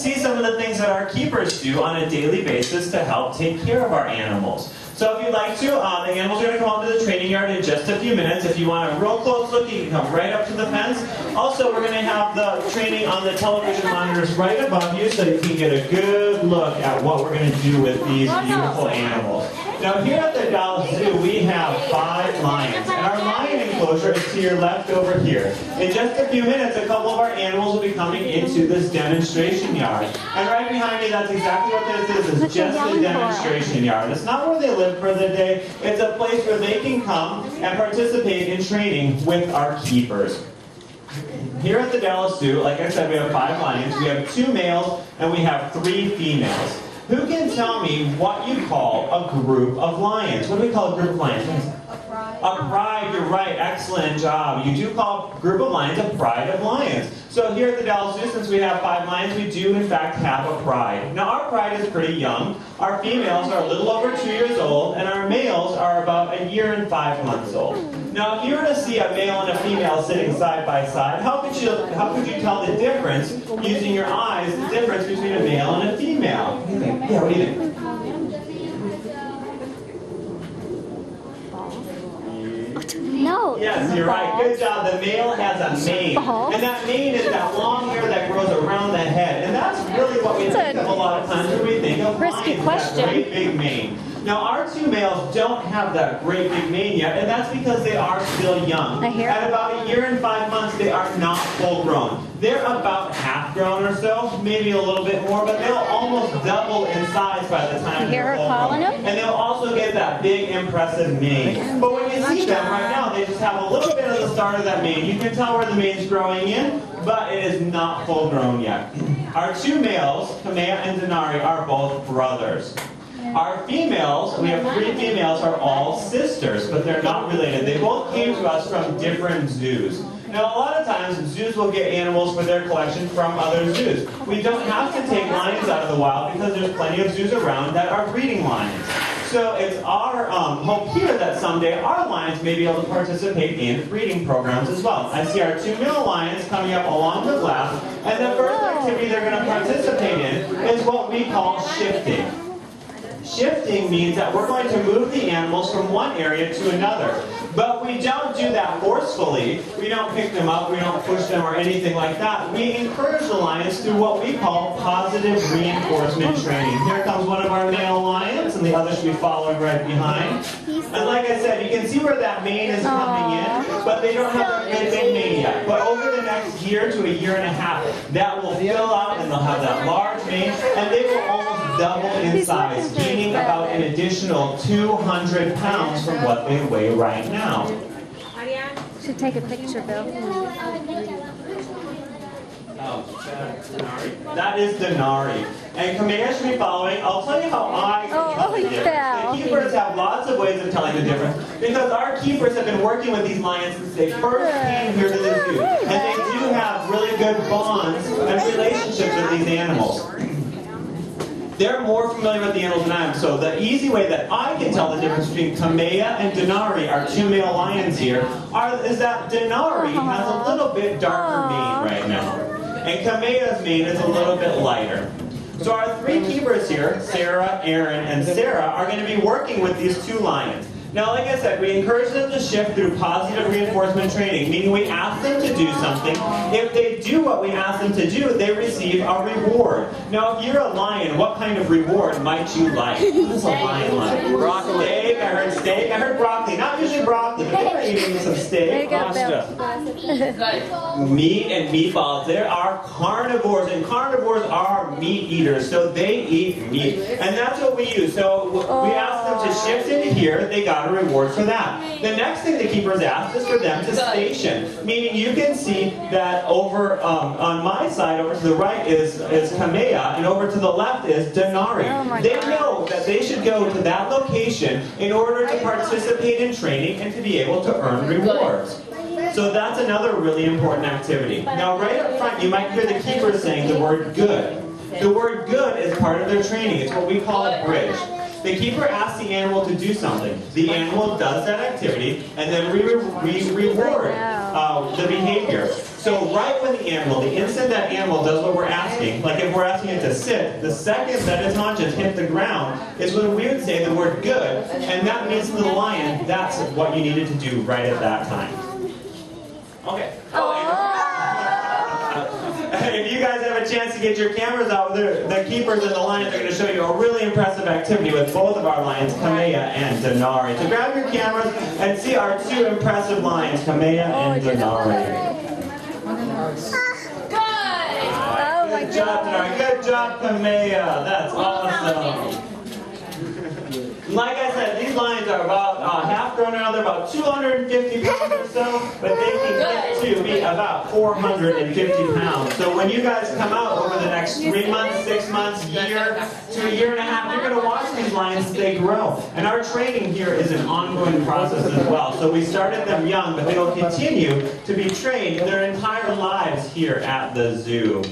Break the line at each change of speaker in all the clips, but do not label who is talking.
see some of the things that our keepers do on a daily basis to help take care of our animals. So if you'd like to, the animals are going to come onto the training yard in just a few minutes. If you want a real close look, you can come right up to the fence. Also, we're going to have the training on the television monitors right above you so you can get a good look at what we're going to do with these beautiful animals. Now here at the Dallas Zoo, we have 5 lions, and our lion enclosure is to your left over here. In just a few minutes, a couple of our animals will be coming into this demonstration yard. And right behind me, that's exactly what this is. It's just a demonstration yard. It's not where they live for the day. It's a place where they can come and participate in training with our keepers. Here at the Dallas Zoo, like I said, we have 5 lions. We have 2 males, and we have 3 females. Who can tell me what you call a group of lions? What do we call a group of lions?
A pride.
A pride, you're right. Excellent job. You do call a group of lions a pride of lions. So here at the Dallas Zoo, since we have 5 lions, we do in fact have a pride. Now our pride is pretty young. Our females are a little over 2 years old, and our males are about 1 year and 5 months old. Now if you were to see a male and a female sitting side by side, how could you tell the difference using your eyes, the difference between a male and a female? What do you think? Yeah, what do you think?
No.
Yes, you're right. Good job. The male has a mane. And that mane is that long hair that grows around the head. And that's really what we think of a lot of times when we think of lions, that great big mane. Now our 2 males don't have that great big mane yet, and that's because they are still young. At about 1 year and 5 months, they are not full grown. They're about half grown or so, maybe a little bit more, but they'll almost double in size by the time they're full grown. And they'll also get that big, impressive mane. But when you see them right now, they just have a little bit of the start of that mane. You can tell where the mane's growing in, but it is not full grown yet. Our 2 males, Kamea and Denari, are both brothers. Our females, we have 3 females, are all sisters, but they're not related. They both came to us from different zoos. Now, a lot of times, zoos will get animals for their collection from other zoos. We don't have to take lions out of the wild because there's plenty of zoos around that are breeding lions. So it's our hope here that someday our lions may be able to participate in breeding programs as well. I see our 2 male lions coming up along the glass, and the first activity they're going to participate in is what we call shifting. Shifting means that we're going to move the animals from one area to another. But we don't do that forcefully. We don't pick them up, we don't push them or anything like that. We encourage the lions through what we call positive reinforcement training. Here comes one of our male lions, and the other should be following right behind. And like I said, you can see where that mane is coming in, but they don't have that big mane yet. But over the next year to 1.5 years, that will fill out and they'll have that large mane, and they will almost double in size, gaining about an additional 200 pounds from what they weigh right now.
Should take a picture, Bill.
That is Denari. And Kamea should be following. I'll tell you how I can tell the difference. The keepers have lots of ways of telling the difference because our keepers have been working with these lions since they first came here to the zoo. And they do have really good bonds and relationships with these animals. They're more familiar with the animals than I am, so the easy way that I can tell the difference between Kamea and Denari, our 2 male lions here, is that Denari has a little bit darker mane right now, and Kamea's mane is a little bit lighter. So our 3 keepers here, Sarah, Aaron, and Sarah, are going to be working with these 2 lions. Now, like I said, we encourage them to shift through positive reinforcement training, meaning we ask them to do something. If they do what we ask them to do, they receive a reward. Now, if you're a lion, what kind of reward might you like? What is a lion like? Broccoli. Steak, I heard steak. I heard broccoli. Not usually broccoli, but they're eating some steak. Pasta. Meat and meatballs. There are carnivores, and carnivores are meat eaters, so they eat meat. And that's what we use. So we ask them to shift into here. They got a reward for that. The next thing the keepers asked is for them to station, meaning you can see that over on my side, over to the right is Kamea, and over to the left is Denari. They know that they should go to that location in order to participate in training and to be able to earn rewards. So that's another really important activity. Now right up front you might hear the keepers saying the word good. The word good is part of their training. It's what we call a bridge. The keeper asks the animal to do something. The animal does that activity, and then we reward the behavior. So right when the instant that animal does what we're asking, like if we're asking it to sit, the second that its haunches hit the ground is when we would say the word good, and that means to the lion, that's what you needed to do right at that time. Okay. If you guys have a chance to get your cameras out, the keepers and the lions are going to show you a really impressive activity with both of our lions, Kamea and Denari. So grab your cameras and see our two impressive lions, Kamea and Denari.
Good! Oh my
Good job, Denari. Good job, Kamea. That's awesome. Like I said, these lions are about half grown now. They're about 250 pounds or so, but they can get to be about 450 pounds. So when you guys come out over the next 3 months, 6 months, year to a year and a half, you're going to watch these lions as they grow. And our training here is an ongoing process as well. So we started them young, but they will continue to be trained their entire lives here at the zoo.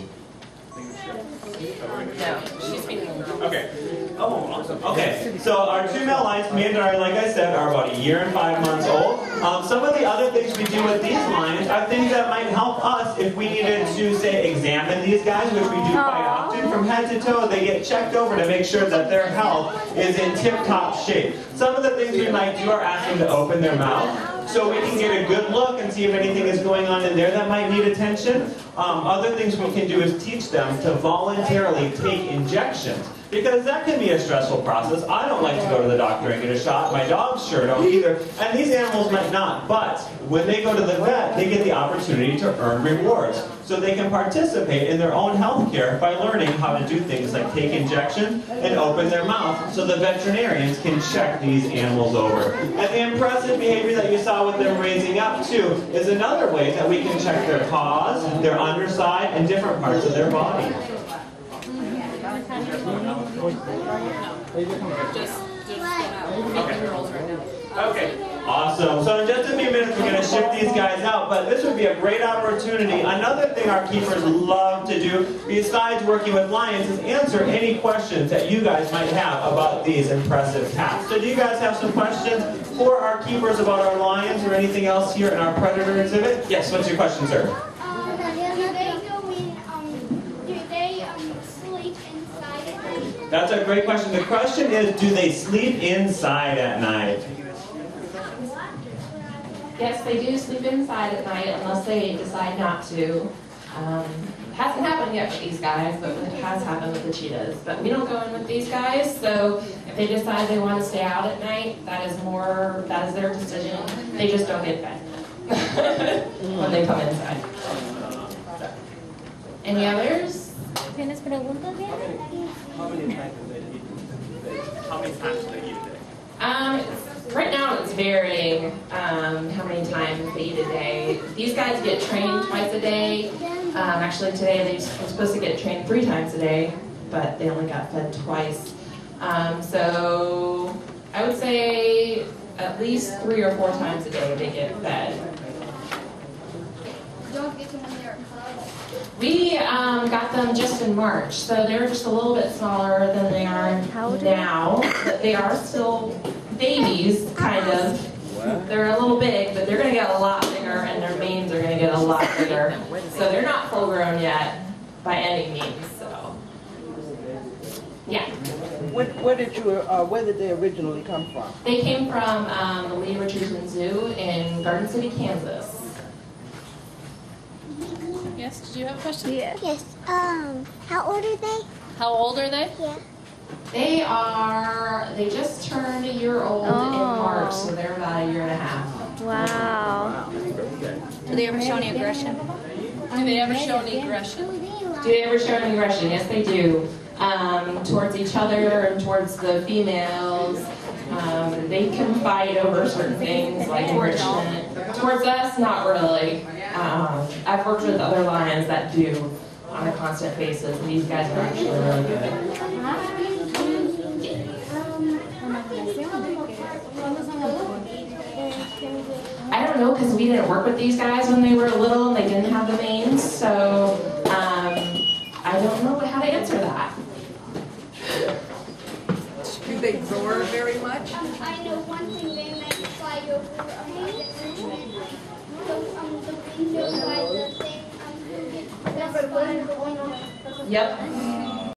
No, she's speaking.
Okay. Oh, awesome. Okay, so our two male lions, Kamea and Denari, like I said, are about 1 year and 5 months old. Some of the other things we do with these lions are things that might help us if we needed to, say, examine these guys, which we do quite often. From head to toe, they get checked over to make sure that their health is in tip-top shape. Some of the things we might do are ask them to open their mouth, so we can get a good look and see if anything is going on in there that might need attention. Other things we can do is teach them to voluntarily take injections, because that can be a stressful process. I don't like to go to the doctor and get a shot. My dogs sure don't either, and these animals might not. But when they go to the vet, they get the opportunity to earn rewards, so they can participate in their own health care by learning how to do things like take injections and open their mouth, so the veterinarians can check these animals over. And the impressive behavior that you saw with them raising up too is another way that we can check their paws, their underside, and different parts of their body. Okay, awesome. So in just a few minutes we're going to ship these guys out, but this would be a great opportunity. Another thing our keepers love to do, besides working with lions, is answer any questions that you guys might have about these impressive cats. So do you guys have some questions for our keepers about our lions or anything else here in our predator exhibit? Yes, what's your question, sir? That's a great question. The question is, do they sleep inside at night?
Yes, they do sleep inside at night unless they decide not to. Hasn't happened yet with these guys, but it has happened with the cheetahs. But we don't go in with these guys, so if they decide they want to stay out at night, that is their decision. They just don't get fed when they come inside. Any others?
¿Tienes preguntas, bien?
How many times do they eat a day?
Right now it's varying how many times they eat a day. These guys get trained twice a day. Actually today they're supposed to get trained 3 times a day, but they only got fed twice. So I would say at least 3 or 4 times a day they get fed. We got them just in March, so they're just a little bit smaller than they are now. But they are still babies, kind of. They're a little big, but they're going to get a lot bigger, and their manes are going to get a lot bigger. So they're not full grown yet by any means. So, yeah.
Where did they originally come from?
They came from the Lee Richardson Zoo in Garden City, Kansas.
Yes, did you have a question?
Yeah.
Yes. How old are they?
How old are they?
Yeah.
They just turned 1 year old in March, so they're about 1.5 years.
Wow.
Do they ever show any aggression? Do they ever show any aggression?
Do they ever show any aggression? Yes, they do. Towards each other and towards the females. They can fight over certain things like enrichment. Towards us, not really. I've worked with other lions that do on a constant basis, and these guys are actually really good. I don't know, because we didn't work with these guys when they were little and they didn't have the manes, so I don't know how to answer that.
Do they roar very much?
I know one thing, they might fly over the
Yep.